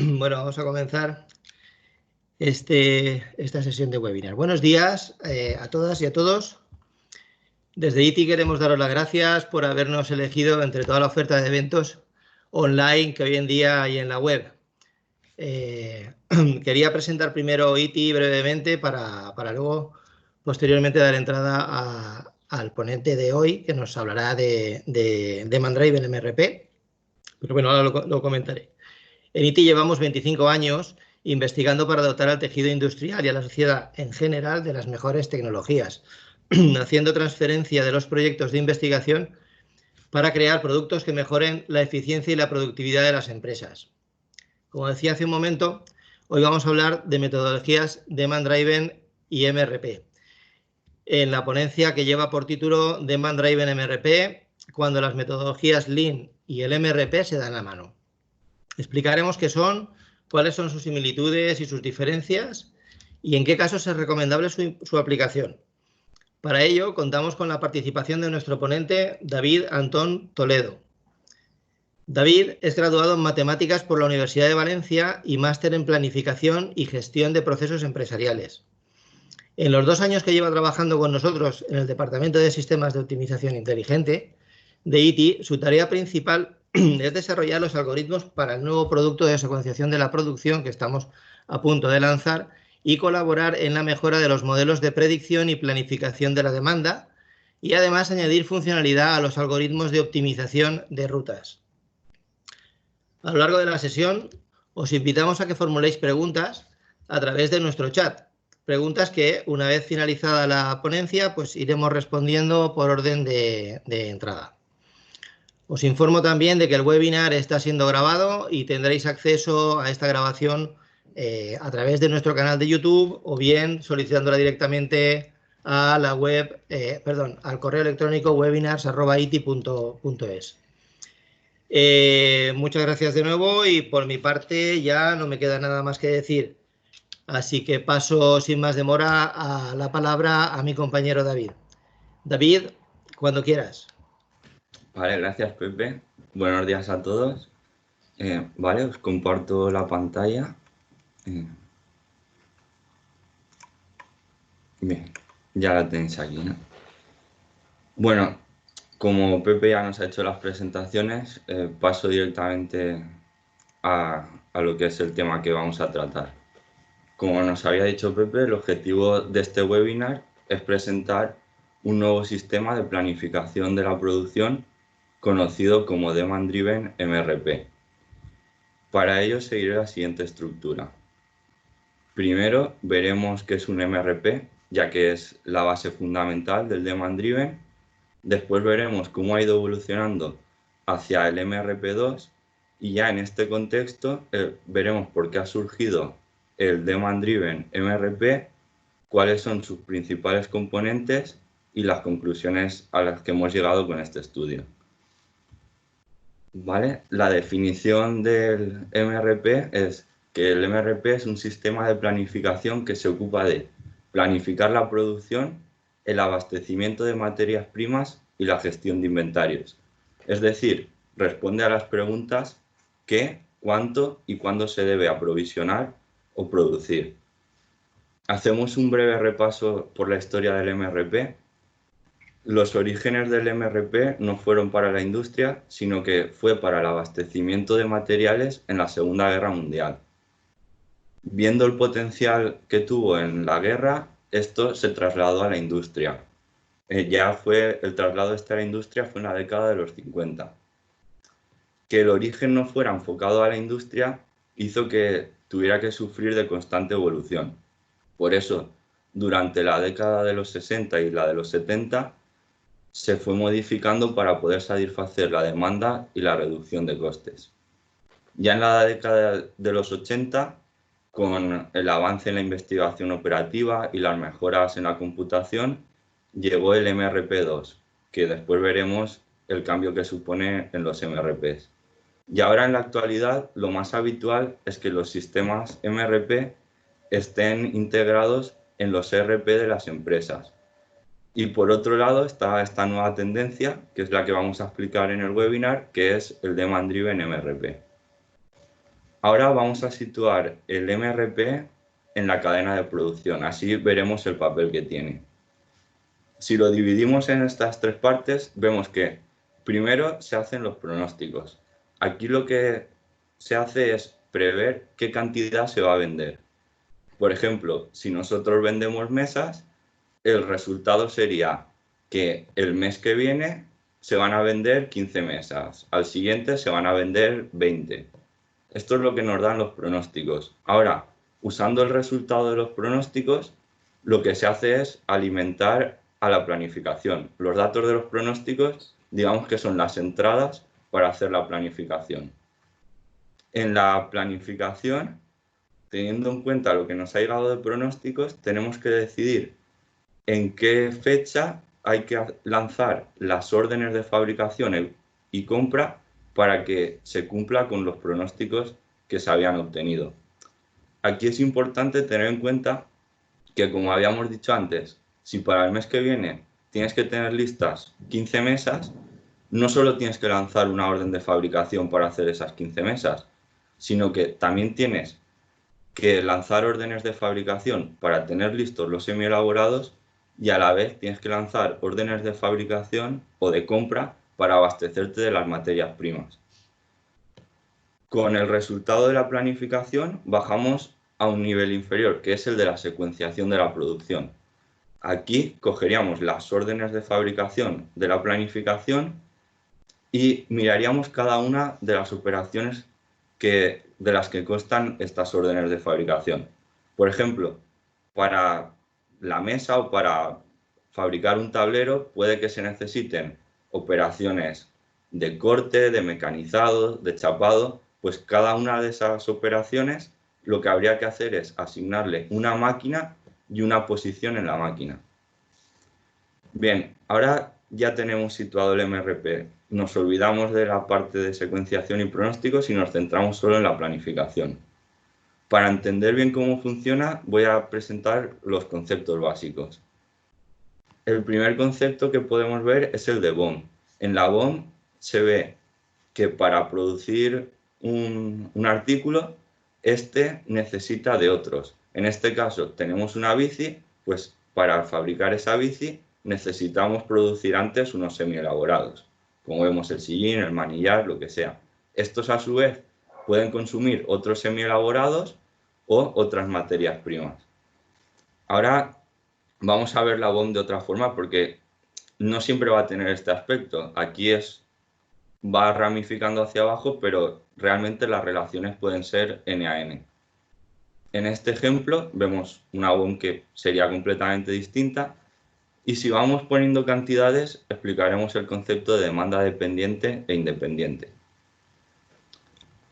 Bueno, vamos a comenzar esta sesión de webinar. Buenos días a todas y a todos. Desde ITI queremos daros las gracias por habernos elegido entre toda la oferta de eventos online que hoy en día hay en la web. Quería presentar primero ITI brevemente para luego, posteriormente, dar entrada al ponente de hoy, que nos hablará de Demand Driven MRP. Pero bueno, ahora lo comentaré. En ITI llevamos 25 años investigando para dotar al tejido industrial y a la sociedad en general de las mejores tecnologías, haciendo transferencia de los proyectos de investigación para crear productos que mejoren la eficiencia y la productividad de las empresas. Como decía hace un momento, hoy vamos a hablar de metodologías Demand Driven y MRP. En la ponencia que lleva por título Demand Driven MRP, cuando las metodologías Lean y el MRP se dan la mano. Explicaremos qué son, cuáles son sus similitudes y sus diferencias y en qué casos es recomendable su aplicación. Para ello, contamos con la participación de nuestro ponente, David Antón Toledo. David es graduado en Matemáticas por la Universidad de Valencia y máster en Planificación y Gestión de Procesos Empresariales. En los 2 años que lleva trabajando con nosotros en el Departamento de Sistemas de Optimización Inteligente de ITI, su tarea principal es desarrollar los algoritmos para el nuevo producto de secuenciación de la producción que estamos a punto de lanzar y colaborar en la mejora de los modelos de predicción y planificación de la demanda y además añadir funcionalidad a los algoritmos de optimización de rutas. A lo largo de la sesión os invitamos a que formuléis preguntas a través de nuestro chat. Preguntas que, una vez finalizada la ponencia, pues iremos respondiendo por orden de entrada. Os informo también de que el webinar está siendo grabado y tendréis acceso a esta grabación a través de nuestro canal de YouTube o bien solicitándola directamente a la web, al correo electrónico webinars@iti.es. Muchas gracias de nuevo y por mi parte ya no me queda nada más que decir. Así que paso sin más demora a la palabra a mi compañero David. David, cuando quieras. Vale, gracias Pepe. Buenos días a todos. Vale, os comparto la pantalla. Bien, ya la tenéis aquí, ¿no? Bueno, como Pepe ya nos ha hecho las presentaciones, paso directamente a lo que es el tema que vamos a tratar. Como nos había dicho Pepe, el objetivo de este webinar es presentar un nuevo sistema de planificación de la producción conocido como Demand Driven MRP. Para ello seguiré la siguiente estructura. Primero veremos qué es un MRP, ya que es la base fundamental del Demand Driven. Después veremos cómo ha ido evolucionando hacia el MRP2 y ya en este contexto veremos por qué ha surgido el Demand Driven MRP, cuáles son sus principales componentes y las conclusiones a las que hemos llegado con este estudio. ¿Vale? La definición del MRP es que el MRP es un sistema de planificación que se ocupa de planificar la producción, el abastecimiento de materias primas y la gestión de inventarios. Es decir, responde a las preguntas qué, cuánto y cuándo se debe aprovisionar o producir. Hacemos un breve repaso por la historia del MRP. Los orígenes del MRP no fueron para la industria, sino que fue para el abastecimiento de materiales en la Segunda Guerra Mundial. Viendo el potencial que tuvo en la guerra, esto se trasladó a la industria. El traslado a la industria fue en la década de los 50. Que el origen no fuera enfocado a la industria hizo que tuviera que sufrir de constante evolución. Por eso, durante la década de los 60 y la de los 70, se fue modificando para poder satisfacer la demanda y la reducción de costes. Ya en la década de los 80, con el avance en la investigación operativa y las mejoras en la computación, llegó el MRP2, que después veremos el cambio que supone en los MRPs. Y ahora en la actualidad lo más habitual es que los sistemas MRP estén integrados en los ERP de las empresas. Y por otro lado está esta nueva tendencia, que es la que vamos a explicar en el webinar, que es el Demand Driven MRP. Ahora vamos a situar el MRP en la cadena de producción, así veremos el papel que tiene. Si lo dividimos en estas tres partes, vemos que primero se hacen los pronósticos. Aquí lo que se hace es prever qué cantidad se va a vender. Por ejemplo, si nosotros vendemos mesas, el resultado sería que el mes que viene se van a vender 15 mesas, al siguiente se van a vender 20. Esto es lo que nos dan los pronósticos. Ahora, usando el resultado de los pronósticos, lo que se hace es alimentar a la planificación. Los datos de los pronósticos, digamos que son las entradas para hacer la planificación. En la planificación, teniendo en cuenta lo que nos ha llegado de pronósticos, tenemos que decidir en qué fecha hay que lanzar las órdenes de fabricación y compra para que se cumpla con los pronósticos que se habían obtenido. Aquí es importante tener en cuenta que, como habíamos dicho antes, si para el mes que viene tienes que tener listas 15 mesas, no solo tienes que lanzar una orden de fabricación para hacer esas 15 mesas, sino que también tienes que lanzar órdenes de fabricación para tener listos los semi-elaborados y a la vez tienes que lanzar órdenes de fabricación o de compra para abastecerte de las materias primas. Con el resultado de la planificación bajamos a un nivel inferior, que es el de la secuenciación de la producción. Aquí cogeríamos las órdenes de fabricación de la planificación y miraríamos cada una de las operaciones de las que constan estas órdenes de fabricación. Por ejemplo, para la mesa o para fabricar un tablero puede que se necesiten operaciones de corte, de mecanizado, de chapado, pues cada una de esas operaciones lo que habría que hacer es asignarle una máquina y una posición en la máquina. Bien, ahora ya tenemos situado el MRP. Nos olvidamos de la parte de secuenciación y pronósticos y nos centramos solo en la planificación. Para entender bien cómo funciona, voy a presentar los conceptos básicos. El primer concepto que podemos ver es el de BOM. En la BOM se ve que para producir un artículo, este necesita de otros. En este caso tenemos una bici, pues para fabricar esa bici necesitamos producir antes unos semi-elaborados, como vemos el sillín, el manillar, lo que sea. Estos a su vez pueden consumir otros semi-elaborados o otras materias primas. Ahora vamos a ver la BOM de otra forma porque no siempre va a tener este aspecto. Aquí va ramificando hacia abajo, pero realmente las relaciones pueden ser N a N. En este ejemplo vemos una BOM que sería completamente distinta y si vamos poniendo cantidades explicaremos el concepto de demanda dependiente e independiente.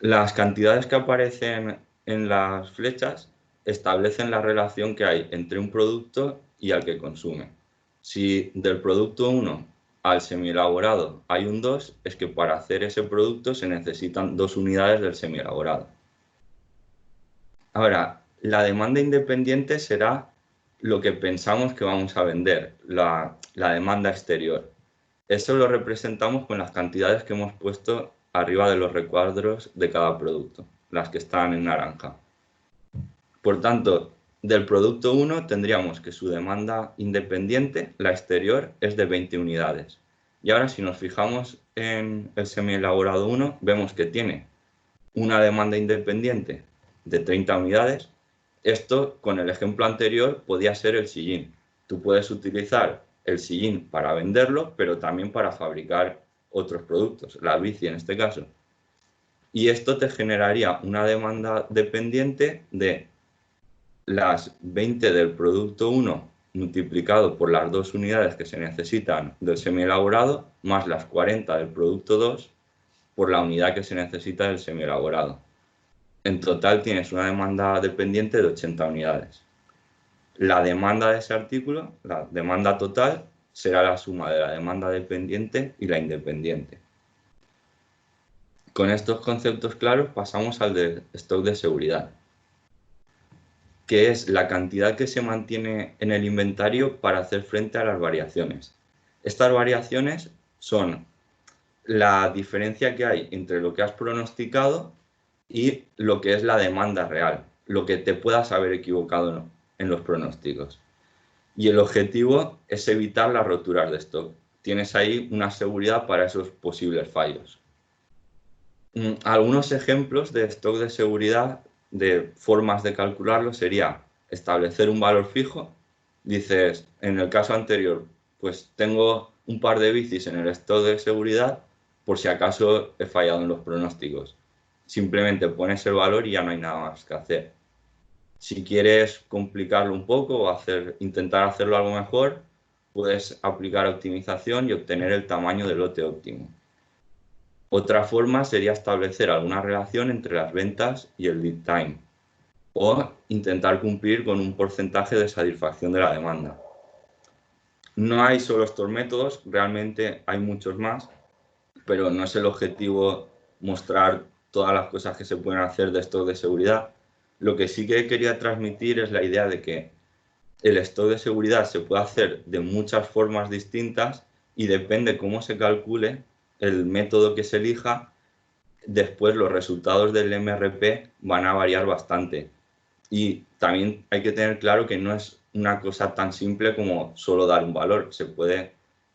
Las cantidades que aparecen en las flechas establecen la relación que hay entre un producto y al que consume. Si del producto 1 al semielaborado hay un 2, es que para hacer ese producto se necesitan 2 unidades del semielaborado. Ahora, la demanda independiente será lo que pensamos que vamos a vender, la demanda exterior. Eso lo representamos con las cantidades que hemos puesto arriba de los recuadros de cada producto, las que están en naranja. Por tanto, del producto 1 tendríamos que su demanda independiente, la exterior, es de 20 unidades. Y ahora si nos fijamos en el semielaborado 1, vemos que tiene una demanda independiente de 30 unidades. Esto, con el ejemplo anterior, podía ser el sillín. Tú puedes utilizar el sillín para venderlo, pero también para fabricar otros productos, la bici en este caso. Y esto te generaría una demanda dependiente de las 20 del producto 1 multiplicado por las 2 unidades que se necesitan del semielaborado, más las 40 del producto 2 por la unidad que se necesita del semielaborado. En total tienes una demanda dependiente de 80 unidades. La demanda de ese artículo, la demanda total, será la suma de la demanda dependiente y la independiente. Con estos conceptos claros pasamos al de stock de seguridad, que es la cantidad que se mantiene en el inventario para hacer frente a las variaciones. Estas variaciones son la diferencia que hay entre lo que has pronosticado y lo que es la demanda real, lo que te puedas haber equivocado en los pronósticos. Y el objetivo es evitar las roturas de stock. Tienes ahí una seguridad para esos posibles fallos. Algunos ejemplos de stock de seguridad, de formas de calcularlo, sería establecer un valor fijo. Dices, en el caso anterior, pues tengo un par de bicis en el stock de seguridad por si acaso he fallado en los pronósticos. Simplemente pones el valor y ya no hay nada más que hacer. Si quieres complicarlo un poco o intentar hacerlo algo mejor, puedes aplicar optimización y obtener el tamaño del lote óptimo. Otra forma sería establecer alguna relación entre las ventas y el lead time o intentar cumplir con un porcentaje de satisfacción de la demanda. No hay solo estos métodos, realmente hay muchos más, pero no es el objetivo mostrar todas las cosas que se pueden hacer de stock de seguridad. Lo que sí que quería transmitir es la idea de que el stock de seguridad se puede hacer de muchas formas distintas y depende cómo se calcule el método que se elija, después los resultados del MRP van a variar bastante. Y también hay que tener claro que no es una cosa tan simple como solo dar un valor, se puede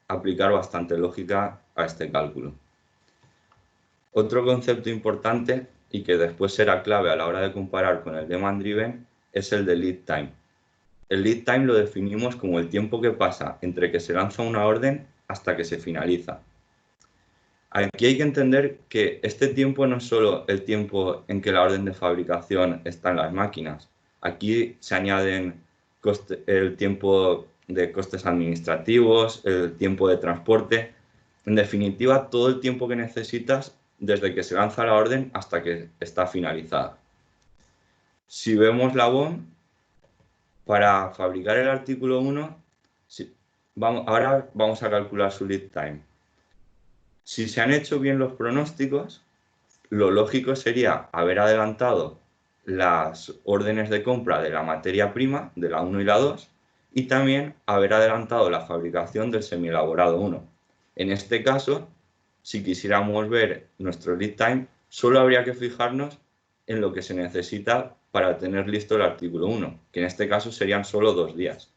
aplicar bastante lógica a este cálculo. Otro concepto importante y que después será clave a la hora de comparar con el demand driven es el de lead time. El lead time lo definimos como el tiempo que pasa entre que se lanza una orden hasta que se finaliza. Aquí hay que entender que este tiempo no es solo el tiempo en que la orden de fabricación está en las máquinas. Aquí se añaden el tiempo de costes administrativos, el tiempo de transporte, en definitiva, todo el tiempo que necesitas desde que se lanza la orden hasta que está finalizada. Si vemos la BOM, para fabricar el artículo 1, ahora vamos a calcular su lead time. Si se han hecho bien los pronósticos, lo lógico sería haber adelantado las órdenes de compra de la materia prima, de la 1 y la 2, y también haber adelantado la fabricación del semielaborado 1. En este caso, si quisiéramos ver nuestro lead time, solo habría que fijarnos en lo que se necesita para tener listo el artículo 1, que en este caso serían solo 2 días.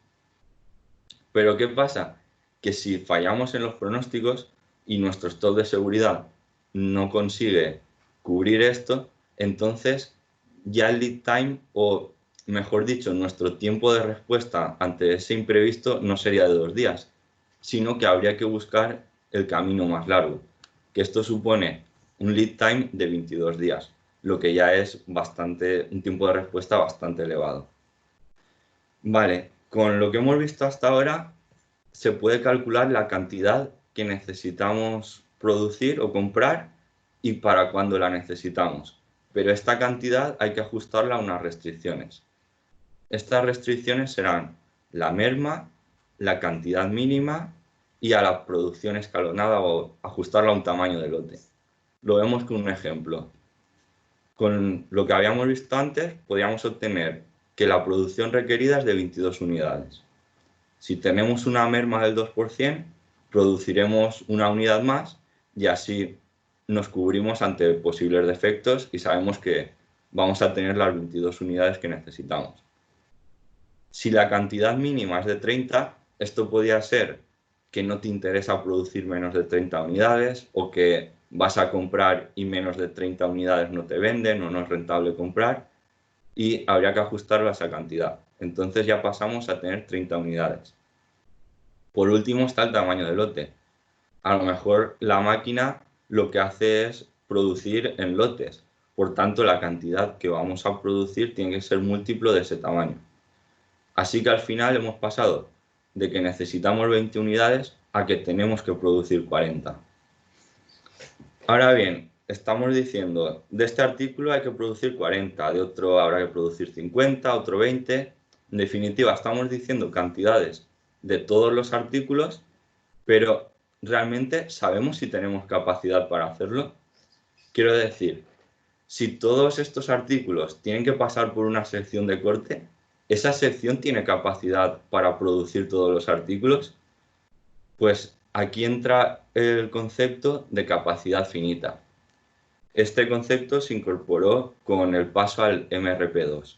Pero ¿qué pasa? Que si fallamos en los pronósticos y nuestro stock de seguridad no consigue cubrir esto, entonces ya el lead time, o mejor dicho, nuestro tiempo de respuesta ante ese imprevisto no sería de 2 días, sino que habría que buscar el camino más largo, que esto supone un lead time de 22 días, lo que ya es un tiempo de respuesta bastante elevado. Vale, con lo que hemos visto hasta ahora, se puede calcular la cantidad que necesitamos producir o comprar y para cuándo la necesitamos. Pero esta cantidad hay que ajustarla a unas restricciones. Estas restricciones serán la merma, la cantidad mínima y a la producción escalonada o ajustarla a un tamaño de lote. Lo vemos con un ejemplo. Con lo que habíamos visto antes, podíamos obtener que la producción requerida es de 22 unidades. Si tenemos una merma del 2%, produciremos una unidad más y así nos cubrimos ante posibles defectos y sabemos que vamos a tener las 22 unidades que necesitamos. Si la cantidad mínima es de 30, esto podría ser que no te interesa producir menos de 30 unidades o que vas a comprar y menos de 30 unidades no te venden o no es rentable comprar y habría que ajustarlo a esa cantidad. Entonces ya pasamos a tener 30 unidades. Por último está el tamaño del lote. A lo mejor la máquina lo que hace es producir en lotes. Por tanto, la cantidad que vamos a producir tiene que ser múltiplo de ese tamaño. Así que al final hemos pasado de que necesitamos 20 unidades a que tenemos que producir 40. Ahora bien, estamos diciendo, de este artículo hay que producir 40, de otro habrá que producir 50, otro 20. En definitiva, estamos diciendo cantidades de todos los artículos, pero ¿realmente sabemos si tenemos capacidad para hacerlo? Quiero decir, si todos estos artículos tienen que pasar por una sección de corte, ¿esa sección tiene capacidad para producir todos los artículos? Pues aquí entra el concepto de capacidad finita. Este concepto se incorporó con el paso al MRP2.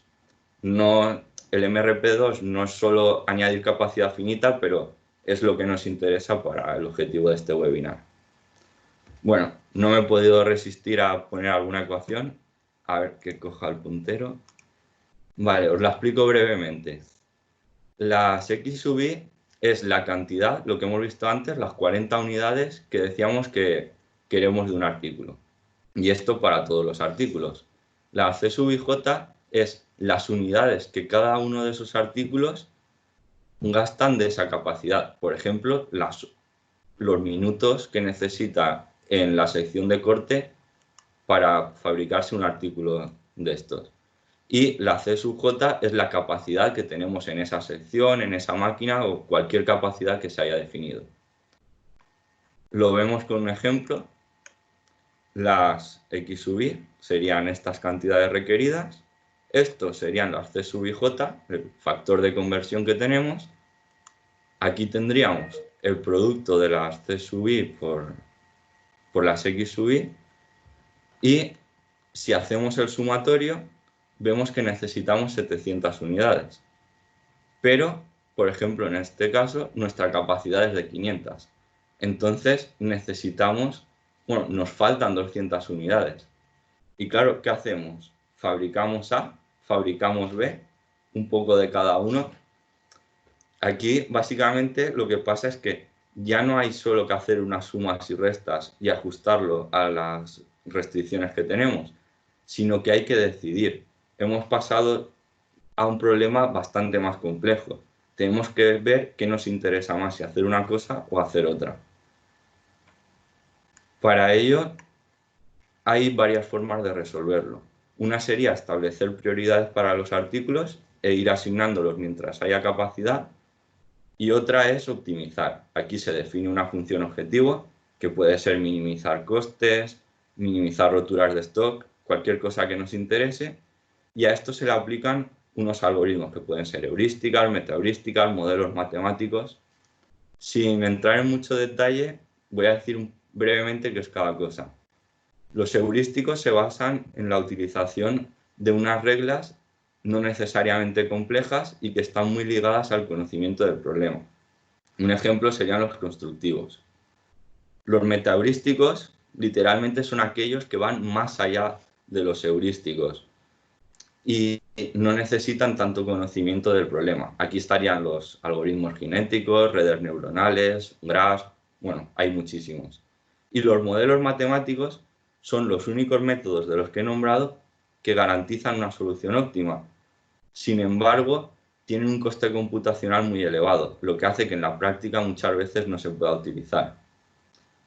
No, el MRP2 no es solo añadir capacidad finita, pero es lo que nos interesa para el objetivo de este webinar. Bueno, no me he podido resistir a poner alguna ecuación. A ver que coja el puntero. Vale, os la explico brevemente. Las X sub I es la cantidad, lo que hemos visto antes, las 40 unidades que decíamos que queremos de un artículo. Y esto para todos los artículos. La C sub IJ es las unidades que cada uno de esos artículos gastan de esa capacidad. Por ejemplo, los minutos que necesita en la sección de corte para fabricarse un artículo de estos. Y la C sub J es la capacidad que tenemos en esa sección, en esa máquina o cualquier capacidad que se haya definido. Lo vemos con un ejemplo. Las X sub I serían estas cantidades requeridas. Estos serían las C sub IJ, el factor de conversión que tenemos. Aquí tendríamos el producto de las C sub I por las X sub I. Y si hacemos el sumatorio, vemos que necesitamos 700 unidades. Pero, por ejemplo, en este caso, nuestra capacidad es de 500. Entonces, nos faltan 200 unidades. Y claro, ¿qué hacemos? Fabricamos A, fabricamos B, un poco de cada uno. Aquí, básicamente, lo que pasa es que ya no hay solo que hacer unas sumas y restas y ajustarlo a las restricciones que tenemos, sino que hay que decidir. Hemos pasado a un problema bastante más complejo. Tenemos que ver qué nos interesa más, si hacer una cosa o hacer otra. Para ello, hay varias formas de resolverlo. Una sería establecer prioridades para los artículos e ir asignándolos mientras haya capacidad. Y otra es optimizar. Aquí se define una función objetivo, que puede ser minimizar costes, minimizar roturas de stock, cualquier cosa que nos interese. Y a esto se le aplican unos algoritmos que pueden ser heurísticas, metaheurísticas, modelos matemáticos. Sin entrar en mucho detalle, voy a decir brevemente qué es cada cosa. Los heurísticos se basan en la utilización de unas reglas no necesariamente complejas y que están muy ligadas al conocimiento del problema. Un ejemplo serían los constructivos. Los metaheurísticos literalmente son aquellos que van más allá de los heurísticos y no necesitan tanto conocimiento del problema. Aquí estarían los algoritmos genéticos, redes neuronales, graphs, bueno, hay muchísimos. Y los modelos matemáticos son los únicos métodos de los que he nombrado que garantizan una solución óptima. Sin embargo, tienen un coste computacional muy elevado, lo que hace que en la práctica muchas veces no se pueda utilizar.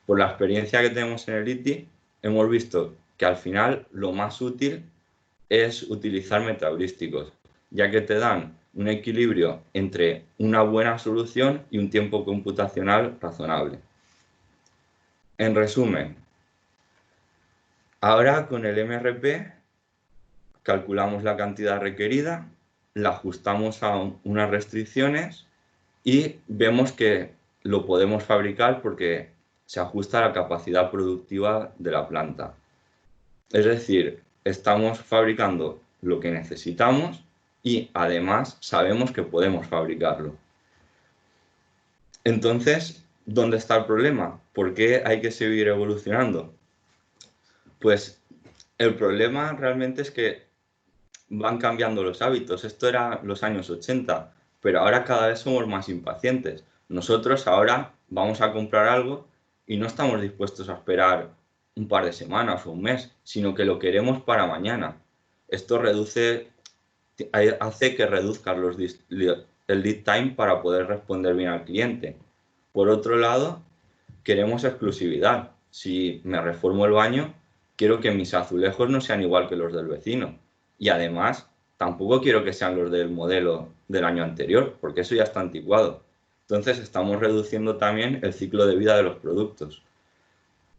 Por la experiencia que tenemos en el ITI, hemos visto que al final lo más útil es utilizar metaheurísticos, ya que te dan un equilibrio entre una buena solución y un tiempo computacional razonable. En resumen, ahora con el MRP calculamos la cantidad requerida, la ajustamos a unas restricciones y vemos que lo podemos fabricar porque se ajusta a la capacidad productiva de la planta. Es decir, estamos fabricando lo que necesitamos y además sabemos que podemos fabricarlo. Entonces, ¿dónde está el problema? ¿Por qué hay que seguir evolucionando? Pues el problema realmente es que van cambiando los hábitos. Esto era los años 80, pero ahora cada vez somos más impacientes. Nosotros ahora vamos a comprar algo y no estamos dispuestos a esperar un par de semanas o un mes, sino que lo queremos para mañana. Esto hace que reduzcan el lead time para poder responder bien al cliente. Por otro lado, queremos exclusividad. Si me reformo el baño, quiero que mis azulejos no sean igual que los del vecino. Y además, tampoco quiero que sean los del modelo del año anterior, porque eso ya está anticuado. Entonces, estamos reduciendo también el ciclo de vida de los productos.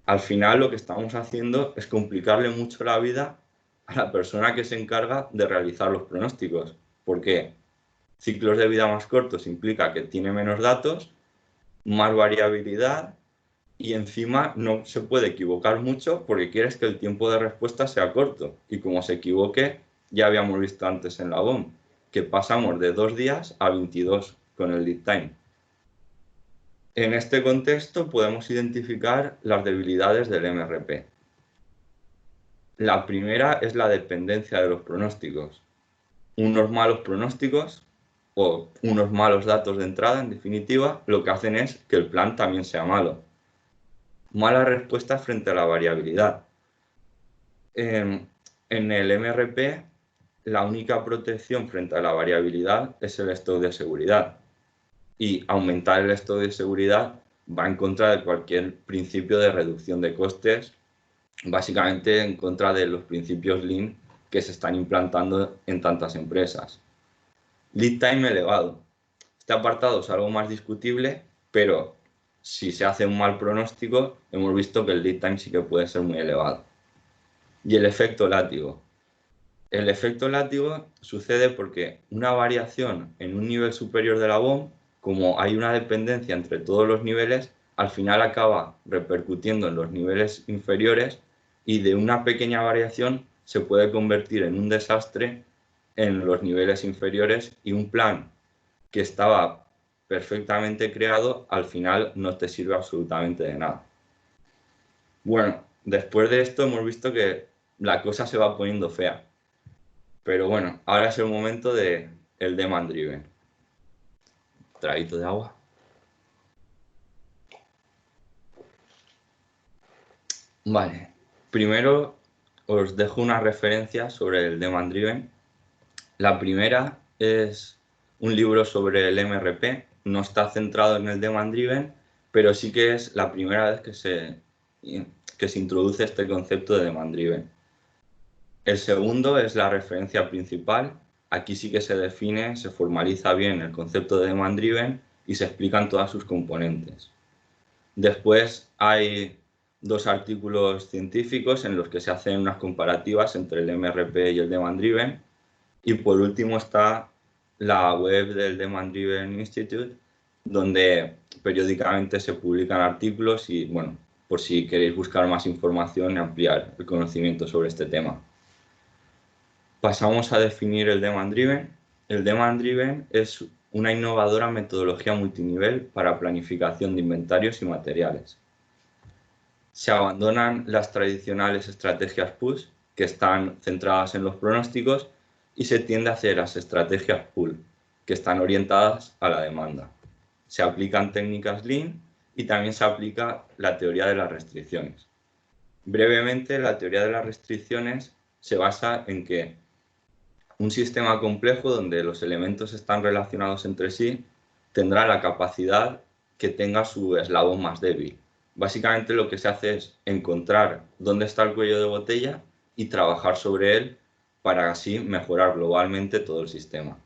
Al final, lo que estamos haciendo es complicarle mucho la vida a la persona que se encarga de realizar los pronósticos, porque ciclos de vida más cortos implica que tiene menos datos, más variabilidad y encima no se puede equivocar mucho porque quieres que el tiempo de respuesta sea corto. Y como se equivoque, ya habíamos visto antes en la BOM, que pasamos de 2 días a 22 con el lead time. En este contexto podemos identificar las debilidades del MRP. La primera es la dependencia de los pronósticos. Unos malos pronósticos o unos malos datos de entrada, en definitiva, lo que hacen es que el plan también sea malo. Mala respuesta frente a la variabilidad. En el MRP, la única protección frente a la variabilidad es el stock de seguridad. Y aumentar el stock de seguridad va en contra de cualquier principio de reducción de costes, básicamente en contra de los principios Lean que se están implantando en tantas empresas. Lead time elevado. Este apartado es algo más discutible, pero si se hace un mal pronóstico, hemos visto que el lead time sí que puede ser muy elevado. Y el efecto látigo. El efecto látigo sucede porque una variación en un nivel superior de la BOM, como hay una dependencia entre todos los niveles, al final acaba repercutiendo en los niveles inferiores y de una pequeña variación se puede convertir en un desastre en los niveles inferiores y un plan que estaba perfectamente creado al final no te sirve absolutamente de nada. Bueno, después de esto hemos visto que la cosa se va poniendo fea. Pero bueno, ahora es el momento de el demand driven. Traguito de agua. Vale, primero os dejo una referencia sobre el demand driven. La primera es un libro sobre el MRP. No está centrado en el demand driven, pero sí que es la primera vez que se introduce este concepto de demand driven. El segundo es la referencia principal. Aquí sí que se define, se formaliza bien el concepto de demand driven y se explican todas sus componentes. Después hay 2 artículos científicos en los que se hacen unas comparativas entre el MRP y el demand driven. Y por último está la web del Demand Driven Institute, donde periódicamente se publican artículos y, bueno, por si queréis buscar más información y ampliar el conocimiento sobre este tema. Pasamos a definir el Demand Driven. El Demand Driven es una innovadora metodología multinivel para planificación de inventarios y materiales. Se abandonan las tradicionales estrategias push, que están centradas en los pronósticos, y se tiende a hacer las estrategias pull, que están orientadas a la demanda. Se aplican técnicas Lean y también se aplica la teoría de las restricciones. Brevemente, la teoría de las restricciones se basa en que un sistema complejo donde los elementos están relacionados entre sí tendrá la capacidad que tenga su eslabón más débil. Básicamente lo que se hace es encontrar dónde está el cuello de botella y trabajar sobre él para así mejorar globalmente todo el sistema.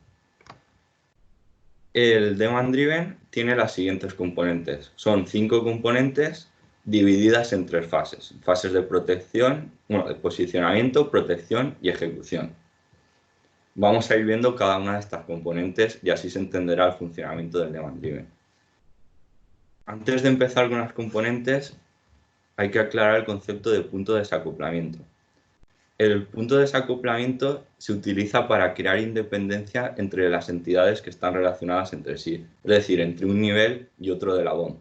El Demand Driven tiene las siguientes componentes. Son 5 componentes divididas en 3 fases. Fases de protección, de posicionamiento, protección y ejecución. Vamos a ir viendo cada una de estas componentes y así se entenderá el funcionamiento del Demand Driven. Antes de empezar con las componentes, hay que aclarar el concepto de punto de desacoplamiento. El punto de desacoplamiento se utiliza para crear independencia entre las entidades que están relacionadas entre sí, es decir, entre un nivel y otro de la BOM.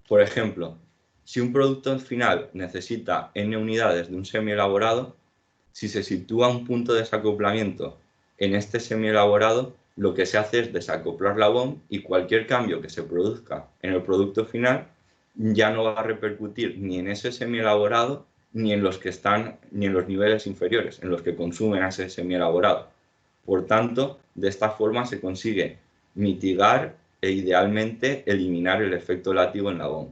Por ejemplo, si un producto final necesita n unidades de un semielaborado, si se sitúa un punto de desacoplamiento en este semielaborado, lo que se hace es desacoplar la BOM y cualquier cambio que se produzca en el producto final ya no va a repercutir ni en ese semielaborado ni en los niveles inferiores, en los que consumen ese semielaborado. Por tanto, de esta forma se consigue mitigar e idealmente eliminar el efecto látigo en la BOM.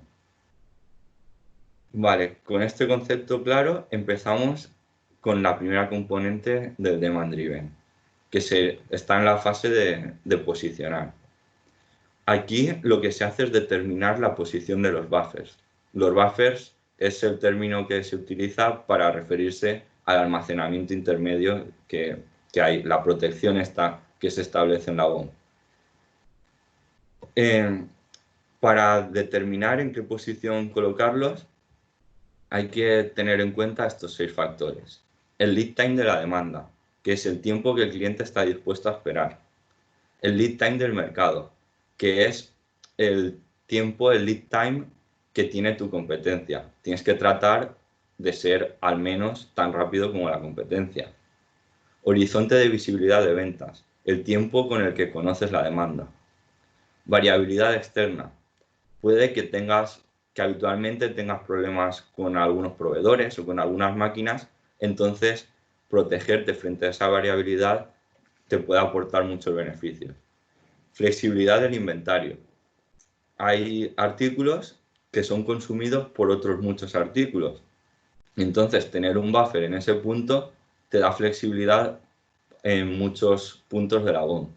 Vale, con este concepto claro empezamos con la primera componente del Demand Driven, que está en la fase de posicionar. Aquí lo que se hace es determinar la posición de los buffers. Los buffers es el término que se utiliza para referirse al almacenamiento intermedio que hay, la protección esta que se establece en la BOM. Para determinar en qué posición colocarlos, hay que tener en cuenta estos 6 factores. El lead time de la demanda, que es el tiempo que el cliente está dispuesto a esperar. El lead time del mercado, que es el tiempo, el lead time que tiene tu competencia. Tienes que tratar de ser al menos tan rápido como la competencia. Horizonte de visibilidad de ventas, el tiempo con el que conoces la demanda. Variabilidad externa, puede que habitualmente tengas problemas con algunos proveedores o con algunas máquinas, entonces protegerte frente a esa variabilidad te puede aportar muchos beneficios. Flexibilidad del inventario. Hay artículos que son consumidos por otros muchos artículos. Entonces, tener un buffer en ese punto te da flexibilidad en muchos puntos de la BOM.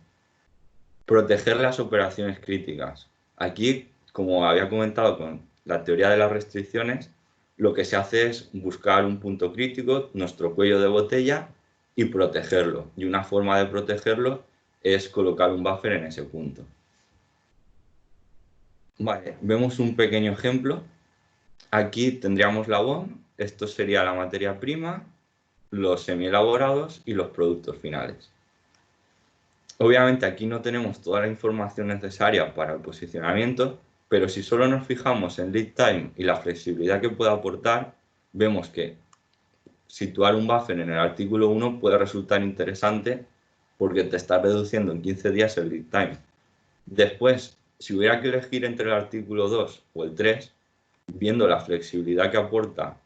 Proteger las operaciones críticas. Aquí, como había comentado con la teoría de las restricciones, lo que se hace es buscar un punto crítico, nuestro cuello de botella, y protegerlo. Y una forma de protegerlo es colocar un buffer en ese punto. Vale, vemos un pequeño ejemplo. Aquí tendríamos la BOM, esto sería la materia prima, los semielaborados y los productos finales. Obviamente aquí no tenemos toda la información necesaria para el posicionamiento, pero si solo nos fijamos en lead time y la flexibilidad que puede aportar, vemos que situar un buffer en el artículo 1 puede resultar interesante porque te está reduciendo en 15 días el lead time. Después, si hubiera que elegir entre el artículo 2 o el 3, viendo la flexibilidad que aporta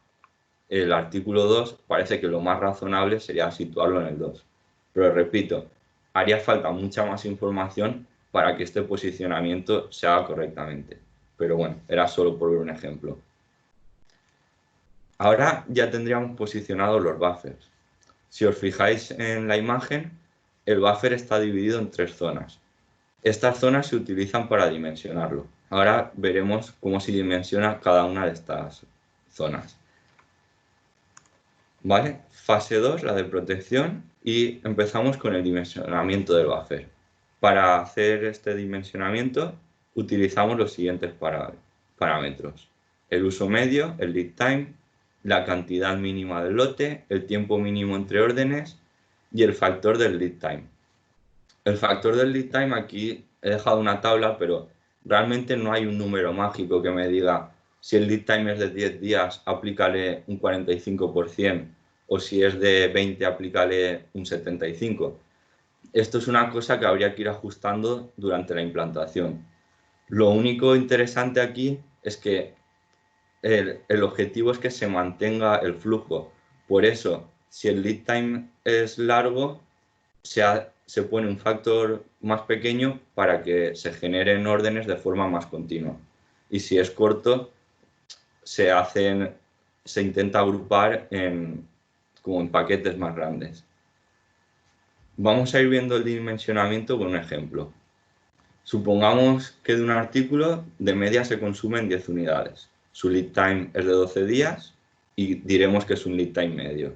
el artículo 2, parece que lo más razonable sería situarlo en el 2. Pero repito, haría falta mucha más información para que este posicionamiento se haga correctamente. Pero bueno, era solo por ver un ejemplo. Ahora ya tendríamos posicionados los buffers. Si os fijáis en la imagen, el buffer está dividido en 3 zonas. Estas zonas se utilizan para dimensionarlo. Ahora veremos cómo se dimensiona cada una de estas zonas. ¿Vale? Fase 2, la de protección, y empezamos con el dimensionamiento del buffer. Para hacer este dimensionamiento utilizamos los siguientes parámetros. El uso medio, el lead time, la cantidad mínima del lote, el tiempo mínimo entre órdenes y el factor del lead time. El factor del lead time, aquí he dejado una tabla, pero realmente no hay un número mágico que me diga si el lead time es de 10 días, aplícale un 45%, o si es de 20, aplícale un 75%. Esto es una cosa que habría que ir ajustando durante la implantación. Lo único interesante aquí es que el objetivo es que se mantenga el flujo. Por eso, si el lead time es largo, se pone un factor más pequeño para que se generen órdenes de forma más continua. Y si es corto, se intenta agrupar como en paquetes más grandes. Vamos a ir viendo el dimensionamiento con un ejemplo. Supongamos que de un artículo de media se consumen 10 unidades. Su lead time es de 12 días y diremos que es un lead time medio.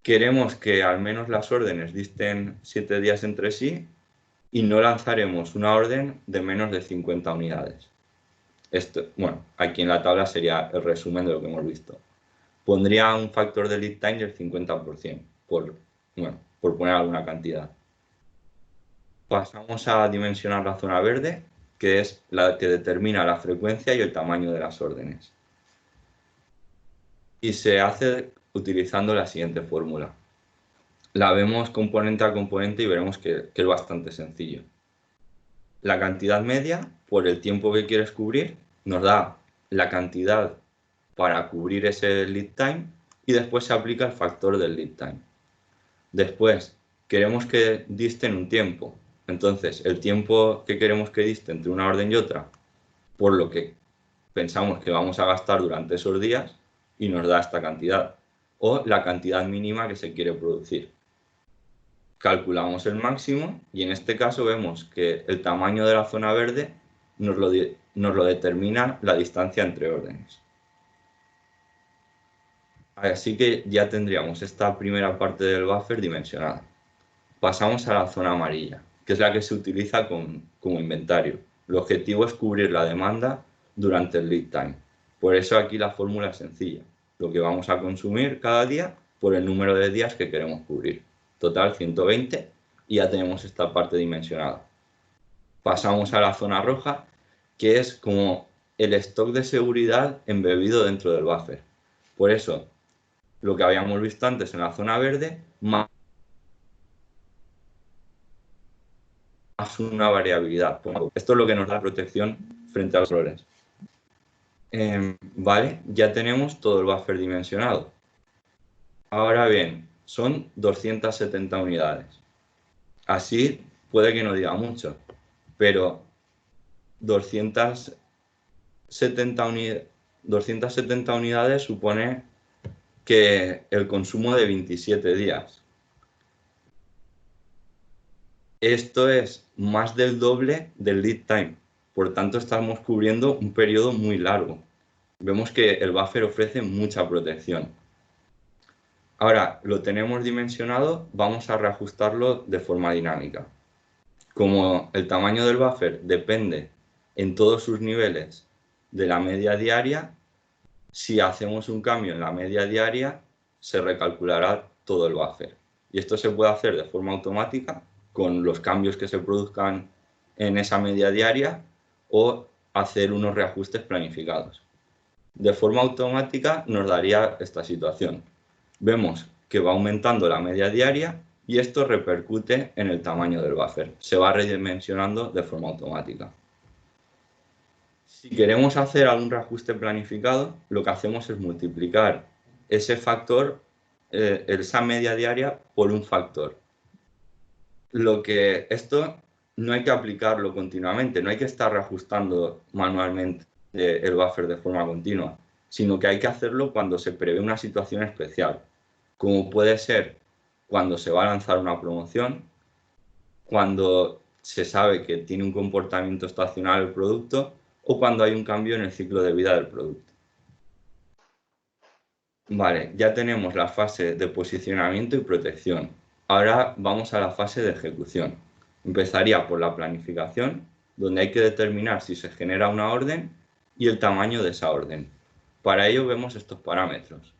Queremos que al menos las órdenes disten 7 días entre sí y no lanzaremos una orden de menos de 50 unidades. Esto, bueno, aquí en la tabla sería el resumen de lo que hemos visto. Pondría un factor de lead time del 50%, por poner alguna cantidad. Pasamos a dimensionar la zona verde, que es la que determina la frecuencia y el tamaño de las órdenes. Y se hace utilizando la siguiente fórmula. La vemos componente a componente y veremos que es bastante sencillo. La cantidad media, por el tiempo que quieres cubrir, nos da la cantidad para cubrir ese lead time y después se aplica el factor del lead time. Después, queremos que disten un tiempo. Entonces, el tiempo que queremos que diste entre una orden y otra, por lo que pensamos que vamos a gastar durante esos días, y nos da esta cantidad. O la cantidad mínima que se quiere producir. Calculamos el máximo y en este caso vemos que el tamaño de la zona verde nos lo determina la distancia entre órdenes. Así que ya tendríamos esta primera parte del buffer dimensionada. Pasamos a la zona amarilla, que es la que se utiliza como inventario. El objetivo es cubrir la demanda durante el lead time. Por eso aquí la fórmula es sencilla. Lo que vamos a consumir cada día por el número de días que queremos cubrir. Total 120 y ya tenemos esta parte dimensionada. Pasamos a la zona roja, que es como el stock de seguridad embebido dentro del buffer. Por eso, lo que habíamos visto antes en la zona verde, más una variabilidad. Esto es lo que nos da protección frente a los errores. Vale, ya tenemos todo el buffer dimensionado. Ahora bien, son 270 unidades. Así puede que no diga mucho, pero 270 unidades supone que el consumo de 27 días. Esto es más del doble del lead time. Por tanto, estamos cubriendo un periodo muy largo. Vemos que el buffer ofrece mucha protección. Ahora, lo tenemos dimensionado, vamos a reajustarlo de forma dinámica. Como el tamaño del buffer depende en todos sus niveles de la media diaria, si hacemos un cambio en la media diaria, se recalculará todo el buffer. Y esto se puede hacer de forma automática con los cambios que se produzcan en esa media diaria o hacer unos reajustes planificados. De forma automática nos daría esta situación. Vemos que va aumentando la media diaria y esto repercute en el tamaño del buffer. Se va redimensionando de forma automática. Si queremos hacer algún reajuste planificado, lo que hacemos es multiplicar ese factor, esa media diaria, por un factor. Esto no hay que aplicarlo continuamente, no hay que estar reajustando manualmente el buffer de forma continua, sino que hay que hacerlo cuando se prevé una situación especial, como puede ser cuando se va a lanzar una promoción, cuando se sabe que tiene un comportamiento estacional el producto o cuando hay un cambio en el ciclo de vida del producto. Vale, ya tenemos la fase de posicionamiento y protección. Ahora vamos a la fase de ejecución. Empezaría por la planificación, donde hay que determinar si se genera una orden y el tamaño de esa orden. Para ello vemos estos parámetros.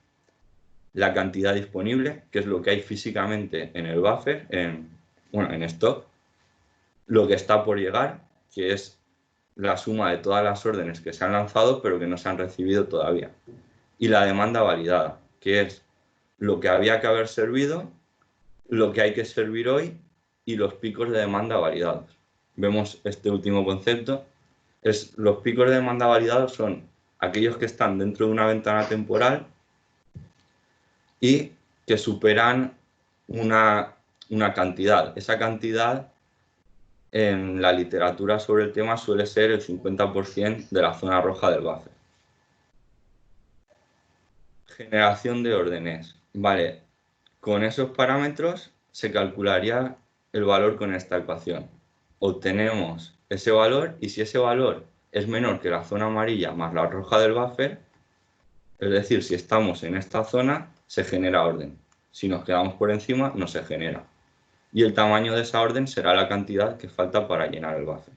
La cantidad disponible, que es lo que hay físicamente en el buffer, en stock. Lo que está por llegar, que es la suma de todas las órdenes que se han lanzado pero que no se han recibido todavía. Y la demanda validada, que es lo que había que haber servido, lo que hay que servir hoy y los picos de demanda validados. Vemos este último concepto. Los picos de demanda validados son aquellos que están dentro de una ventana temporal y que superan una cantidad. Esa cantidad en la literatura sobre el tema suele ser el 50% de la zona roja del buffer. Generación de órdenes. Vale, con esos parámetros se calcularía el valor con esta ecuación. Obtenemos ese valor y si ese valor es menor que la zona amarilla más la roja del buffer, es decir, si estamos en esta zona, se genera orden. Si nos quedamos por encima, no se genera. Y el tamaño de esa orden será la cantidad que falta para llenar el buffer.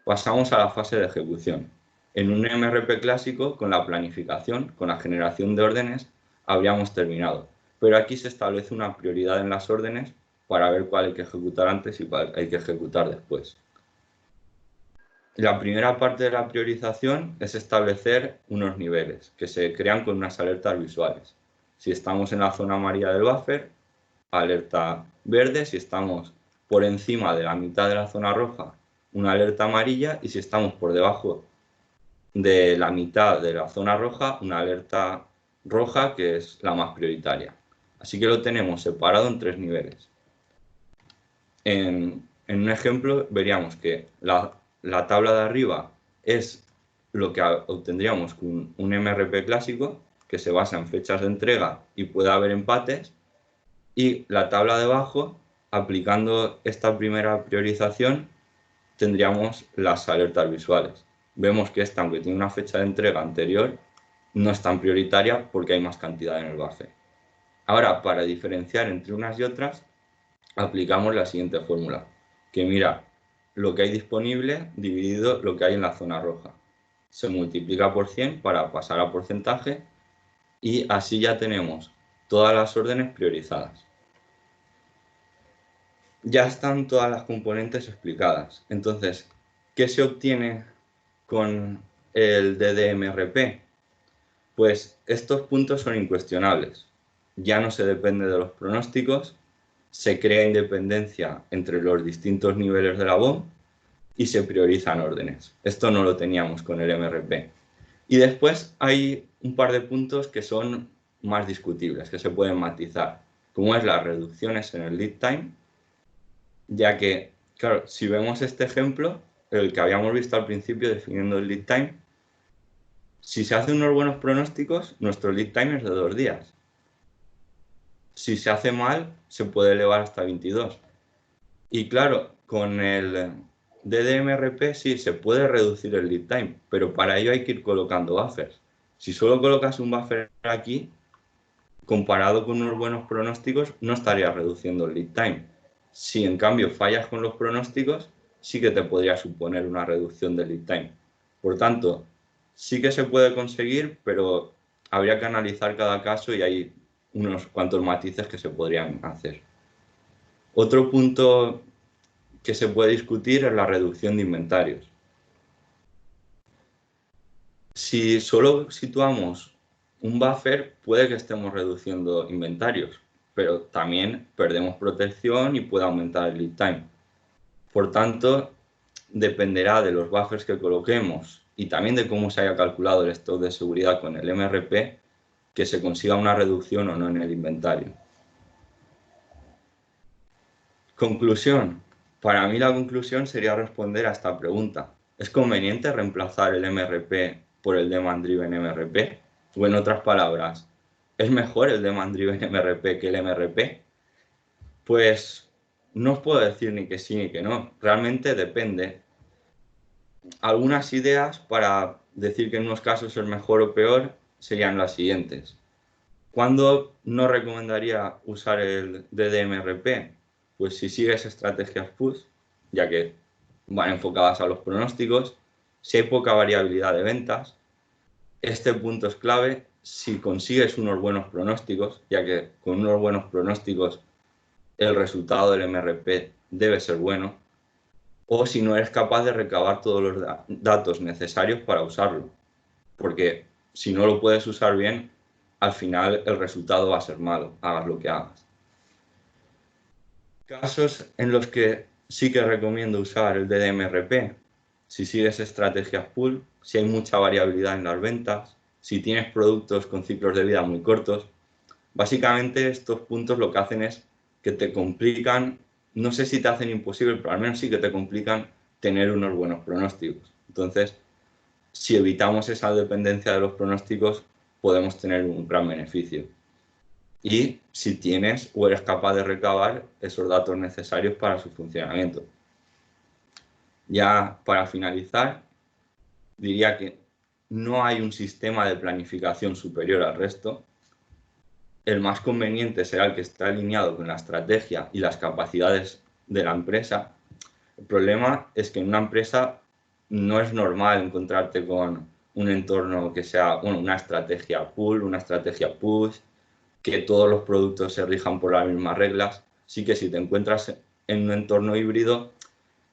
Pasamos a la fase de ejecución. En un MRP clásico, con la planificación, con la generación de órdenes, habríamos terminado. Pero aquí se establece una prioridad en las órdenes para ver cuál hay que ejecutar antes y cuál hay que ejecutar después. La primera parte de la priorización es establecer unos niveles que se crean con unas alertas visuales. Si estamos en la zona amarilla del buffer, alerta verde. Si estamos por encima de la mitad de la zona roja, una alerta amarilla. Y si estamos por debajo de la mitad de la zona roja, una alerta roja, que es la más prioritaria. Así que lo tenemos separado en 3 niveles. En un ejemplo veríamos que la tabla de arriba es lo que obtendríamos con un MRP clásico, que se basa en fechas de entrega y puede haber empates. Y la tabla de abajo, aplicando esta primera priorización, tendríamos las alertas visuales. Vemos que esta, aunque tiene una fecha de entrega anterior, no es tan prioritaria porque hay más cantidad en el buffer. Ahora, para diferenciar entre unas y otras, aplicamos la siguiente fórmula, que mira lo que hay disponible dividido lo que hay en la zona roja. Se multiplica por 100 para pasar a porcentaje y así ya tenemos todas las órdenes priorizadas. Ya están todas las componentes explicadas. Entonces, ¿qué se obtiene con el DDMRP? Pues estos puntos son incuestionables. Ya no se depende de los pronósticos, se crea independencia entre los distintos niveles de la BOM y se priorizan órdenes. Esto no lo teníamos con el MRP. Y después hay un par de puntos que son más discutibles, que se pueden matizar, como es las reducciones en el lead time, ya que, claro, si vemos este ejemplo, el que habíamos visto al principio definiendo el lead time, si se hacen unos buenos pronósticos, nuestro lead time es de 2 días. Si se hace mal, se puede elevar hasta 22. Y claro, con el DDMRP sí se puede reducir el lead time, pero para ello hay que ir colocando buffers. Si solo colocas un buffer aquí, comparado con unos buenos pronósticos, no estarías reduciendo el lead time. Si en cambio fallas con los pronósticos, sí que te podría suponer una reducción del lead time. Por tanto, sí que se puede conseguir, pero habría que analizar cada caso y hay unos cuantos matices que se podrían hacer. Otro punto que se puede discutir es la reducción de inventarios. Si solo situamos un buffer, puede que estemos reduciendo inventarios, pero también perdemos protección y puede aumentar el lead time. Por tanto, dependerá de los buffers que coloquemos y también de cómo se haya calculado el stock de seguridad con el MRP, que se consiga una reducción o no en el inventario. Conclusión. Para mí la conclusión sería responder a esta pregunta. ¿Es conveniente reemplazar el MRP por el Demand Driven MRP? O en otras palabras, ¿es mejor el Demand Driven MRP que el MRP? Pues no os puedo decir ni que sí ni que no. Realmente depende. Algunas ideas para decir que en unos casos es mejor o peor serían las siguientes. ¿Cuándo no recomendaría usar el DDMRP? Pues si sigues estrategias push, ya que van enfocadas a los pronósticos, si hay poca variabilidad de ventas, este punto es clave si consigues unos buenos pronósticos, ya que con unos buenos pronósticos el resultado del MRP debe ser bueno, o si no eres capaz de recabar todos los datos necesarios para usarlo, porque si no lo puedes usar bien, al final el resultado va a ser malo, hagas lo que hagas. Casos en los que sí que recomiendo usar el DDMRP, si sigues estrategias pull, si hay mucha variabilidad en las ventas, si tienes productos con ciclos de vida muy cortos. Básicamente estos puntos lo que hacen es que te complican, no sé si te hacen imposible, pero al menos sí que te complican tener unos buenos pronósticos. Entonces, si evitamos esa dependencia de los pronósticos, podemos tener un gran beneficio. Y si tienes o eres capaz de recabar esos datos necesarios para su funcionamiento. Ya para finalizar, diría que no hay un sistema de planificación superior al resto. El más conveniente será el que esté alineado con la estrategia y las capacidades de la empresa. El problema es que en una empresa no es normal encontrarte con un entorno que sea una estrategia pull, una estrategia push, que todos los productos se rijan por las mismas reglas. Sí que si te encuentras en un entorno híbrido,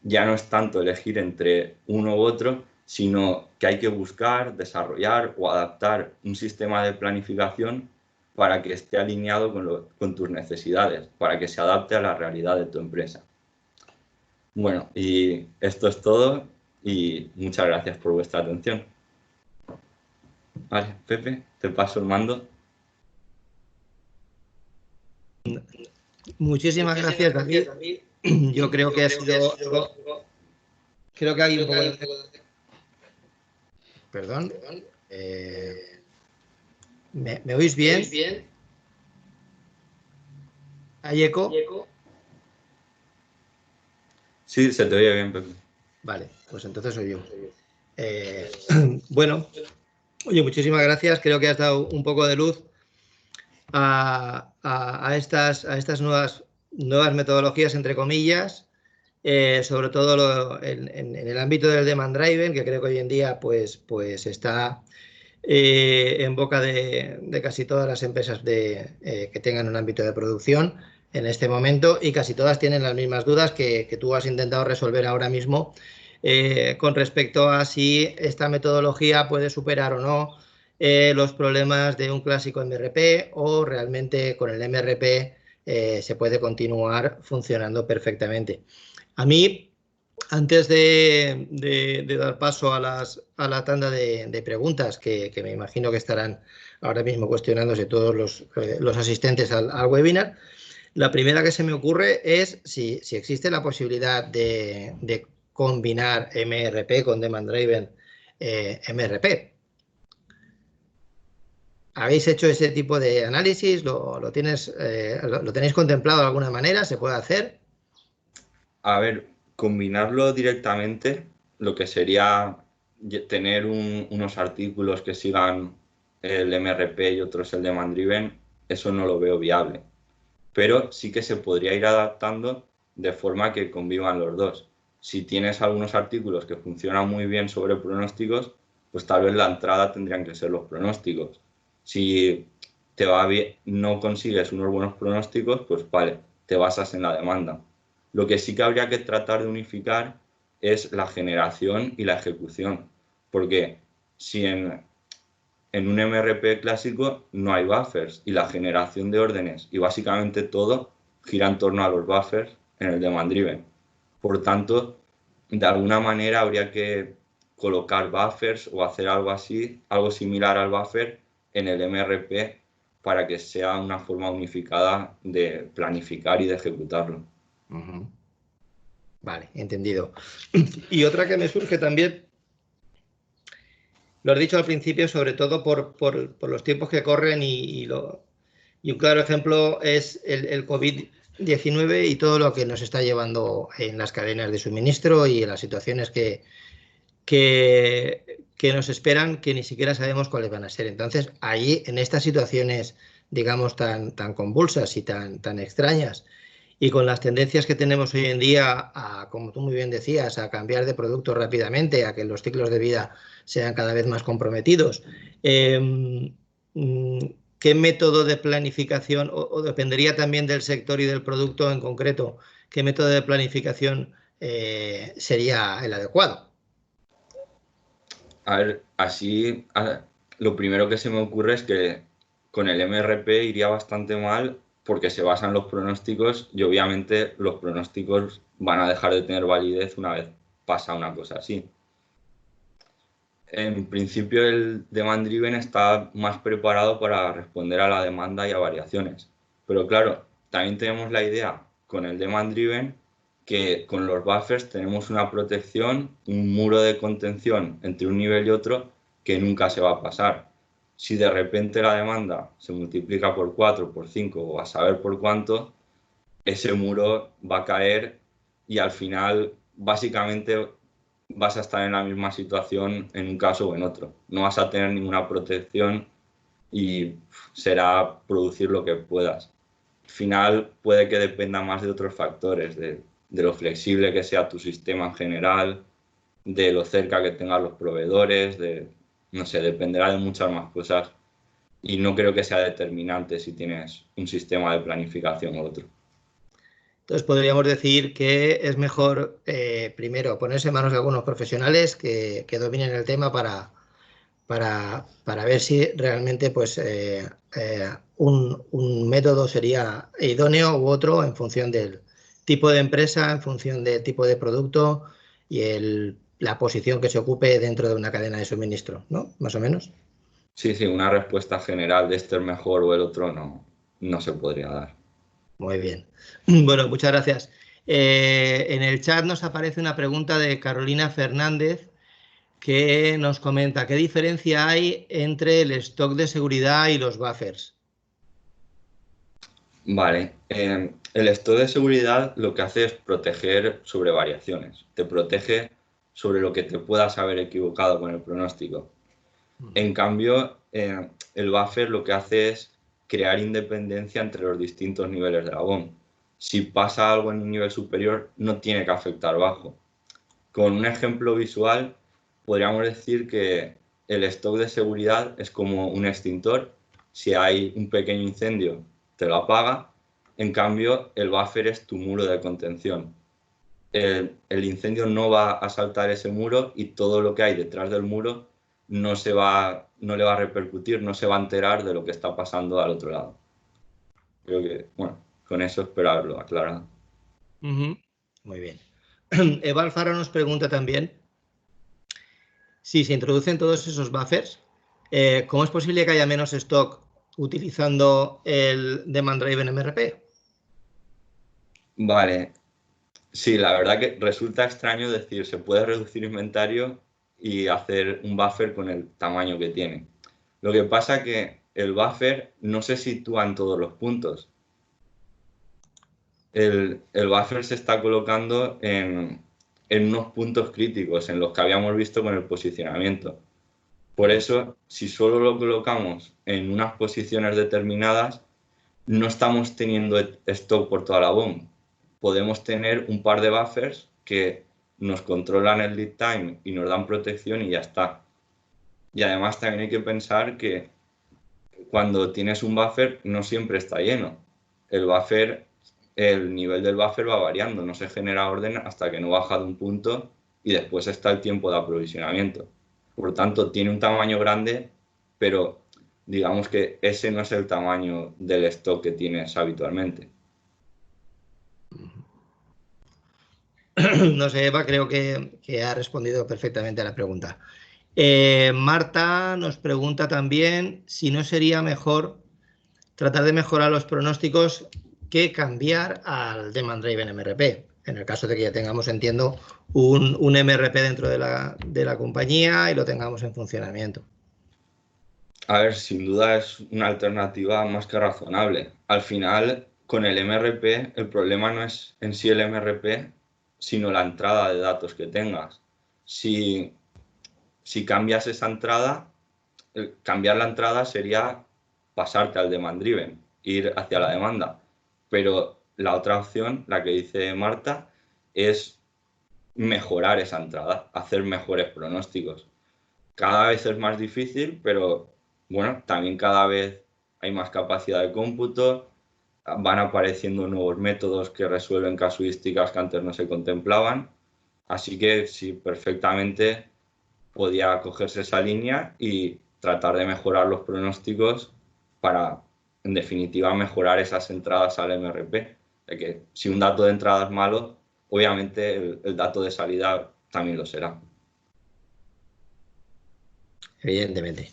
ya no es tanto elegir entre uno u otro, sino que hay que buscar, desarrollar o adaptar un sistema de planificación para que esté alineado con tus necesidades, para que se adapte a la realidad de tu empresa. Bueno, y esto es todo y muchas gracias por vuestra atención. Vale, Pepe, te paso el mando. Muchísimas gracias, David. Yo creo que ha sido... Creo que hay un poco de... Perdón. ¿Me oís bien? ¿Hay eco? Sí, se te oye bien, Pepe. Vale, pues entonces soy yo. Bueno, oye, muchísimas gracias. Creo que has dado un poco de luz a estas nuevas metodologías, entre comillas, sobre todo en el ámbito del demand driven, que creo que hoy en día pues está en boca de casi todas las empresas que tengan un ámbito de producción en este momento, y casi todas tienen las mismas dudas que tú has intentado resolver ahora mismo, con respecto a si esta metodología puede superar o no los problemas de un clásico MRP, o realmente con el MRP se puede continuar funcionando perfectamente. A mí, antes de dar paso a la tanda de preguntas que me imagino que estarán ahora mismo cuestionándose todos los asistentes al webinar, la primera que se me ocurre es si existe la posibilidad de combinar MRP con Demand Driven MRP. ¿Habéis hecho ese tipo de análisis? ¿Lo tenéis contemplado de alguna manera? ¿Se puede hacer? A ver, combinarlo directamente, lo que sería tener unos artículos que sigan el MRP y otros el Demand Driven, eso no lo veo viable. Pero sí que se podría ir adaptando de forma que convivan los dos. Si tienes algunos artículos que funcionan muy bien sobre pronósticos, pues tal vez la entrada tendrían que ser los pronósticos. Si te va bien, no consigues unos buenos pronósticos, pues vale, te basas en la demanda. Lo que sí que habría que tratar de unificar es la generación y la ejecución, porque si en un MRP clásico no hay buffers, y la generación de órdenes y básicamente todo gira en torno a los buffers en el demand driven. Por tanto, de alguna manera habría que colocar buffers o hacer algo así, algo similar al buffer en el MRP, para que sea una forma unificada de planificar y de ejecutarlo. Vale, entendido. Y otra que me surge también, lo has dicho al principio, sobre todo por los tiempos que corren, y un claro ejemplo es el COVID-19 y todo lo que nos está llevando en las cadenas de suministro y en las situaciones que nos esperan, que ni siquiera sabemos cuáles van a ser. Entonces, ahí, en estas situaciones, digamos, tan convulsas y tan extrañas, y con las tendencias que tenemos hoy en día, como tú muy bien decías, a cambiar de producto rápidamente, a que los ciclos de vida sean cada vez más comprometidos, ¿qué método de planificación, o dependería también del sector y del producto en concreto, qué método de planificación sería el adecuado? A ver, así lo primero que se me ocurre es que con el MRP iría bastante mal, porque se basan los pronósticos y obviamente los pronósticos van a dejar de tener validez una vez pasa una cosa así. En principio el demand driven está más preparado para responder a la demanda y a variaciones. Pero claro, también tenemos la idea con el demand driven que con los buffers tenemos una protección, un muro de contención entre un nivel y otro que nunca se va a pasar. Si de repente la demanda se multiplica por 4, por 5 o a saber por cuánto, ese muro va a caer y al final básicamente vas a estar en la misma situación en un caso o en otro. No vas a tener ninguna protección y será producir lo que puedas. Al final puede que dependa más de otros factores, de lo flexible que sea tu sistema en general, de lo cerca que tengas los proveedores, no sé, dependerá de muchas más cosas, y no creo que sea determinante si tienes un sistema de planificación u otro. Entonces podríamos decir que es mejor, primero, ponerse en manos de algunos profesionales que dominen el tema para ver si realmente pues, un método sería idóneo u otro, en función del tipo de empresa, en función del tipo de producto y la posición que se ocupe dentro de una cadena de suministro, ¿no? Más o menos. Sí, sí, una respuesta general de este es mejor o el otro no se podría dar. Muy bien. Bueno, muchas gracias. En el chat nos aparece una pregunta de Carolina Fernández, que nos comenta: ¿qué diferencia hay entre el stock de seguridad y los buffers? Vale, el stock de seguridad lo que hace es proteger sobre variaciones, te protege sobre lo que te puedas haber equivocado con el pronóstico. En cambio, el buffer lo que hace es crear independencia entre los distintos niveles de la BOM. si pasa algo en un nivel superior, no tiene que afectar bajo. Con un ejemplo visual, podríamos decir que el stock de seguridad es como un extintor. Si hay un pequeño incendio, te lo apaga. En cambio, el buffer es tu muro de contención. El incendio no va a saltar ese muro y todo lo que hay detrás del muro no le va a repercutir, no se va a enterar de lo que está pasando al otro lado. Creo que, bueno, con eso espero haberlo aclarado. Muy bien. Eva Alfaro nos pregunta también si se introducen todos esos buffers, ¿cómo es posible que haya menos stock utilizando el Demand Driven MRP? Vale, sí, la verdad que resulta extraño decir, se puede reducir inventario y hacer un buffer con el tamaño que tiene. Lo que pasa es que el buffer no se sitúa en todos los puntos. El buffer se está colocando en unos puntos críticos, en los que habíamos visto con el posicionamiento. Por eso, si solo lo colocamos en unas posiciones determinadas, no estamos teniendo stock por toda la BOM. Podemos tener un par de buffers que nos controlan el lead time y nos dan protección y ya está. Y además también hay que pensar que cuando tienes un buffer no siempre está lleno. El nivel del buffer va variando, no se genera orden hasta que no baja de un punto y después está el tiempo de aprovisionamiento. Por lo tanto, tiene un tamaño grande, pero digamos que ese no es el tamaño del stock que tienes habitualmente. No sé, Eva, creo que ha respondido perfectamente a la pregunta. Marta nos pregunta también si no sería mejor tratar de mejorar los pronósticos que cambiar al Demand Driven MRP. En el caso de que ya tengamos, entiendo, un MRP dentro de la compañía y lo tengamos en funcionamiento. A ver, sin duda es una alternativa más que razonable. Al final, con el MRP, el problema no es en sí el MRP, sino la entrada de datos que tengas. Si cambias esa entrada, cambiar la entrada sería pasarte al demand driven, ir hacia la demanda. Pero la otra opción, la que dice Marta, es mejorar esa entrada, hacer mejores pronósticos. Cada vez es más difícil, pero bueno, también cada vez hay más capacidad de cómputo, van apareciendo nuevos métodos que resuelven casuísticas que antes no se contemplaban, así que sí, perfectamente podía cogerse esa línea y tratar de mejorar los pronósticos para, en definitiva, mejorar esas entradas al MRP. De que si un dato de entrada es malo, obviamente el dato de salida también lo será. Evidentemente.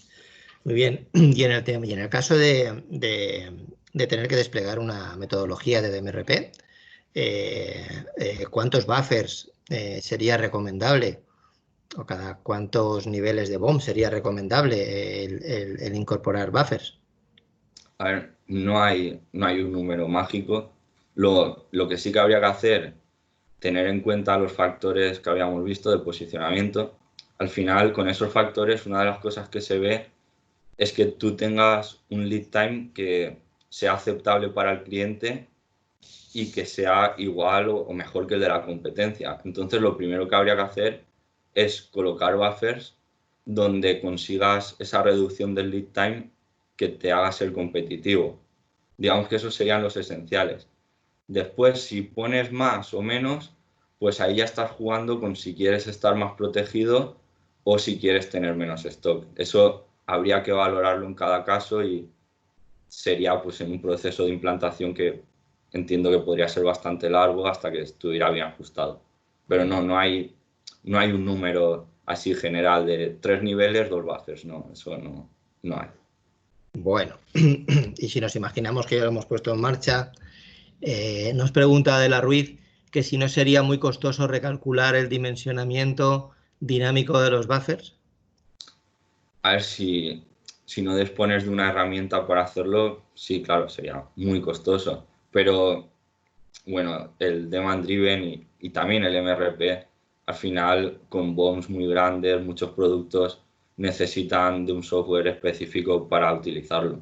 Muy bien. Y en el caso de tener que desplegar una metodología de DMRP, ¿cuántos buffers sería recomendable? ¿O cada cuántos niveles de BOM sería recomendable el incorporar buffers? A ver, no hay un número mágico. Lo que sí que habría que hacer, tener en cuenta los factores que habíamos visto de posicionamiento. Al final, con esos factores, una de las cosas que se ve es que tú tengas un lead time que sea aceptable para el cliente y que sea igual o mejor que el de la competencia. Entonces, lo primero que habría que hacer es colocar buffers donde consigas esa reducción del lead time que te haga ser competitivo. Digamos que esos serían los esenciales. Después, si pones más o menos, pues ahí ya estás jugando con si quieres estar más protegido o si quieres tener menos stock. Eso habría que valorarlo en cada caso y sería pues en un proceso de implantación que entiendo que podría ser bastante largo hasta que estuviera bien ajustado. Pero no hay un número así general de 3 niveles, 2 buffers, no, eso no hay. Bueno, y si nos imaginamos que ya lo hemos puesto en marcha, nos pregunta De la Ruiz que si no sería muy costoso recalcular el dimensionamiento dinámico de los buffers. A ver si no dispones de una herramienta para hacerlo, sí, claro, sería muy costoso. Pero bueno, el Demand Driven y también el MRP, al final con BOMs muy grandes, muchos productos necesitan de un software específico para utilizarlo.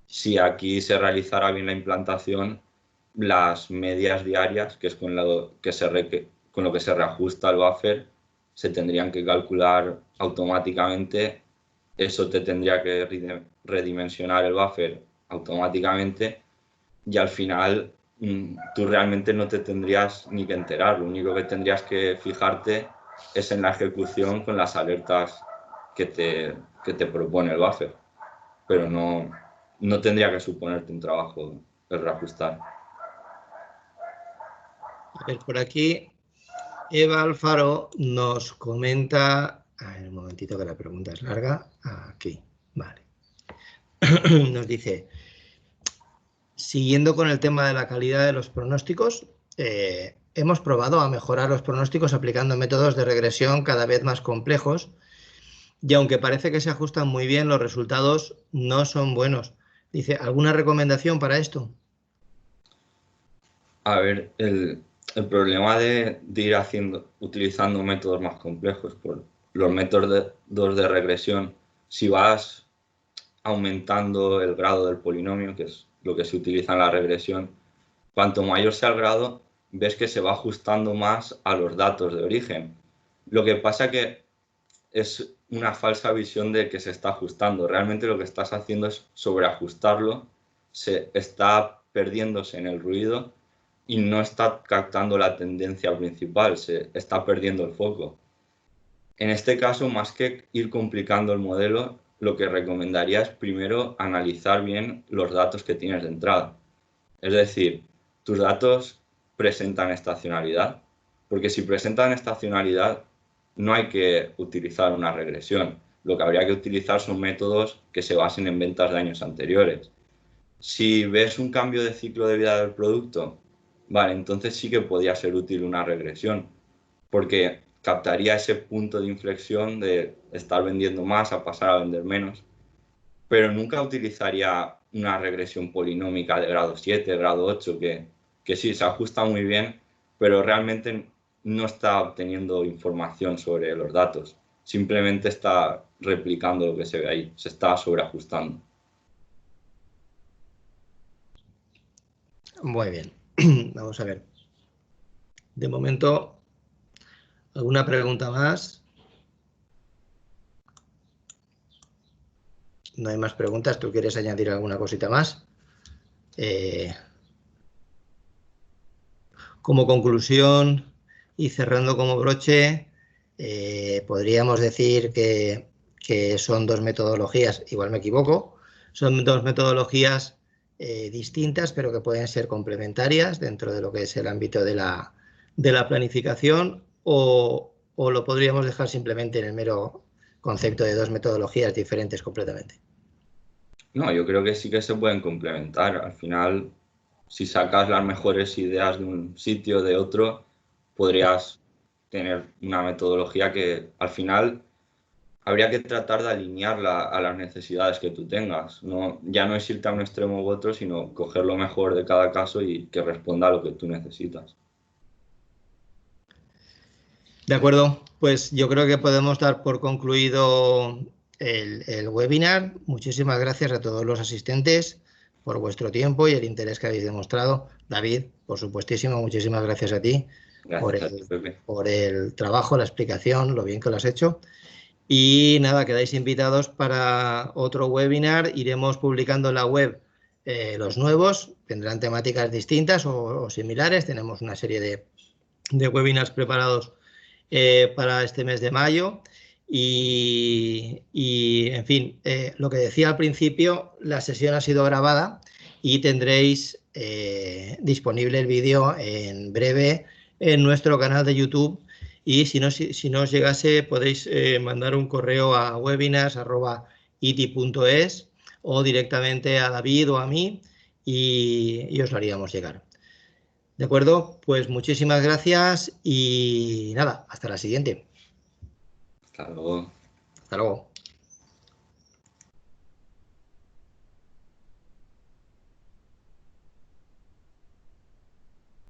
Si aquí se realizara bien la implantación, las medias diarias, que es con lo que se reajusta el buffer, se tendrían que calcular automáticamente. Eso te tendría que redimensionar el buffer automáticamente y al final tú realmente no te tendrías ni que enterar. Lo único que tendrías que fijarte es en la ejecución con las alertas que te propone el buffer, pero no tendría que suponerte un trabajo el reajustar. A ver, por aquí Eva Alfaro nos comenta, a ver, un momentito que la pregunta es larga, aquí, vale. Nos dice, siguiendo con el tema de la calidad de los pronósticos, hemos probado a mejorar los pronósticos aplicando métodos de regresión cada vez más complejos y aunque parece que se ajustan muy bien, los resultados no son buenos. Dice, ¿alguna recomendación para esto? A ver, el problema de ir utilizando métodos más complejos, por los métodos de regresión, si vas aumentando el grado del polinomio, que es lo que se utiliza en la regresión, cuanto mayor sea el grado, ves que se va ajustando más a los datos de origen. Lo que pasa que es una falsa visión de que se está ajustando. Realmente lo que estás haciendo es sobreajustarlo, se está perdiéndose en el ruido y no está captando la tendencia principal, se está perdiendo el foco. En este caso, más que ir complicando el modelo, lo que recomendaría es primero analizar bien los datos que tienes de entrada. Es decir, tus datos presentan estacionalidad, porque si presentan estacionalidad no hay que utilizar una regresión. Lo que habría que utilizar son métodos que se basen en ventas de años anteriores. Si ves un cambio de ciclo de vida del producto, vale, entonces sí que podría ser útil una regresión, porque captaría ese punto de inflexión de estar vendiendo más a pasar a vender menos, pero nunca utilizaría una regresión polinómica de grado 7, grado 8, que sí, se ajusta muy bien, pero realmente no está obteniendo información sobre los datos, simplemente está replicando lo que se ve ahí, se está sobreajustando. Muy bien, vamos a ver. De momento, ¿alguna pregunta más? No hay más preguntas. ¿Tú quieres añadir alguna cosita más? Como conclusión y cerrando como broche, podríamos decir que son dos metodologías, igual me equivoco, son dos metodologías distintas, pero que pueden ser complementarias dentro de lo que es el ámbito de la planificación, o lo podríamos dejar simplemente en el mero concepto de dos metodologías diferentes completamente. No, yo creo que sí que se pueden complementar. Al final, si sacas las mejores ideas de un sitio o de otro, podrías tener una metodología que al final habría que tratar de alinearla a las necesidades que tú tengas. No, ya no es irte a un extremo u otro, sino coger lo mejor de cada caso y que responda a lo que tú necesitas. De acuerdo, pues yo creo que podemos dar por concluido el webinar. Muchísimas gracias a todos los asistentes por vuestro tiempo y el interés que habéis demostrado. David, por supuestísimo, muchísimas gracias a ti Gracias a ti, Pepe. por el trabajo, la explicación, lo bien que lo has hecho. Y nada, quedáis invitados para otro webinar. Iremos publicando en la web los nuevos. Tendrán temáticas distintas o similares. Tenemos una serie de webinars preparados para este mes de mayo en fin, lo que decía al principio, la sesión ha sido grabada y tendréis disponible el vídeo en breve en nuestro canal de YouTube y si no os llegase podéis mandar un correo a webinars@iti.es o directamente a David o a mí y os lo haríamos llegar. ¿De acuerdo? Pues muchísimas gracias y nada, hasta la siguiente. Hasta luego. Hasta luego.